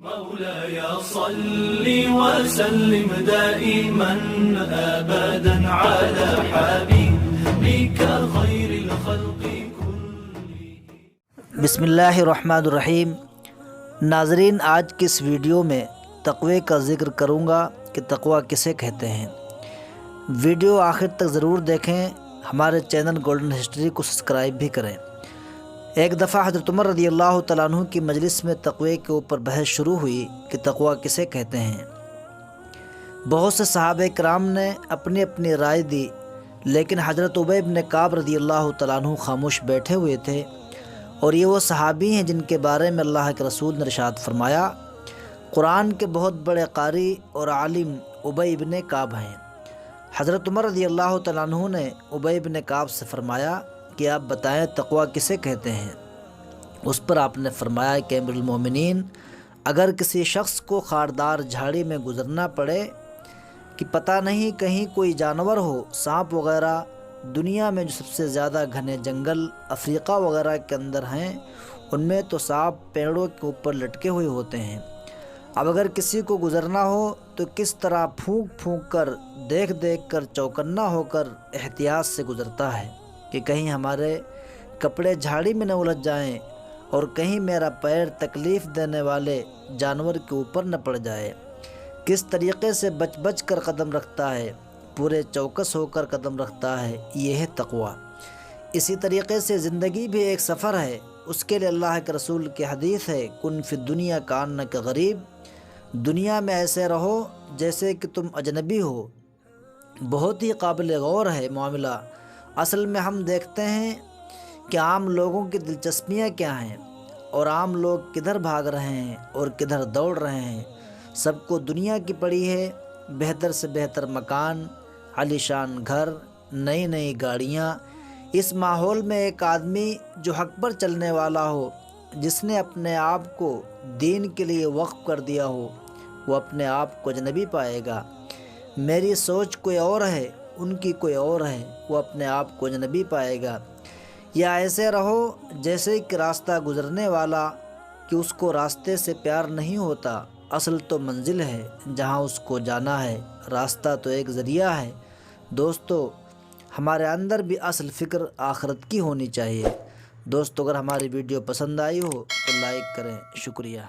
مولاي صل وسلم دائما ابدا على حبيبك خير الخلق كلهم. بسم اللہ الرحمن الرحیم. ناظرین، آج کی اس ویڈیو میں تقوی کا ذکر کروں گا کہ تقوی کسے کہتے ہیں. ویڈیو آخر تک ضرور دیکھیں. ہمارے چینل گولڈن ہسٹری کو سبسکرائب بھی کریں. ایک دفعہ حضرت عمر رضی اللہ تعالیٰ عنہ کی مجلس میں تقوی کے اوپر بحث شروع ہوئی کہ تقوی کسے کہتے ہیں. بہت سے صحابہ کرام نے اپنی اپنی رائے دی، لیکن حضرت ابی بن کعب رضی اللہ تعالیٰ عنہ خاموش بیٹھے ہوئے تھے. اور یہ وہ صحابی ہیں جن کے بارے میں اللہ کے رسول نے ارشاد فرمایا، قرآن کے بہت بڑے قاری اور عالم ابی بن کعب ہیں. حضرت عمر رضی اللہ تعالیٰ عنہ نے ابی بن کعب سے فرمایا کہ آپ بتائیں تقوی کسے کہتے ہیں. اس پر آپ نے فرمایا کہ امیر المومنین، اگر کسی شخص کو خاردار جھاڑی میں گزرنا پڑے کہ پتہ نہیں کہیں کوئی جانور ہو، سانپ وغیرہ، دنیا میں جو سب سے زیادہ گھنے جنگل افریقہ وغیرہ کے اندر ہیں، ان میں تو سانپ پیڑوں کے اوپر لٹکے ہوئے ہوتے ہیں. اب اگر کسی کو گزرنا ہو تو کس طرح پھونک پھونک کر، دیکھ دیکھ کر، چوکنا ہو کر احتیاط سے گزرتا ہے کہ کہیں ہمارے کپڑے جھاڑی میں نہ الجھ جائیں اور کہیں میرا پیر تکلیف دینے والے جانور کے اوپر نہ پڑ جائے. کس طریقے سے بچ بچ کر قدم رکھتا ہے، پورے چوکس ہو کر قدم رکھتا ہے. یہ ہے تقوی. اسی طریقے سے زندگی بھی ایک سفر ہے. اس کے لیے اللہ کے رسول کی حدیث ہے، کن فی الدنیا کانک غریب. دنیا میں ایسے رہو جیسے کہ تم اجنبی ہو. بہت ہی قابل غور ہے معاملہ. اصل میں ہم دیکھتے ہیں کہ عام لوگوں کی دلچسپیاں کیا ہیں اور عام لوگ کدھر بھاگ رہے ہیں اور کدھر دوڑ رہے ہیں. سب کو دنیا کی پڑی ہے. بہتر سے بہتر مکان، عالیشان گھر، نئی نئی گاڑیاں. اس ماحول میں ایک آدمی جو حق پر چلنے والا ہو، جس نے اپنے آپ کو دین کے لیے وقف کر دیا ہو، وہ اپنے آپ کو اجنبی پائے گا. میری سوچ کوئی اور ہے، ان کی کوئی اور ہے، وہ اپنے آپ کو اجنبی پائے گا. یا ایسے رہو جیسے کہ راستہ گزرنے والا کہ اس کو راستے سے پیار نہیں ہوتا. اصل تو منزل ہے جہاں اس کو جانا ہے، راستہ تو ایک ذریعہ ہے. دوستو، ہمارے اندر بھی اصل فکر آخرت کی ہونی چاہیے. دوستو، اگر ہماری ویڈیو پسند آئی ہو تو لائک کریں. شکریہ.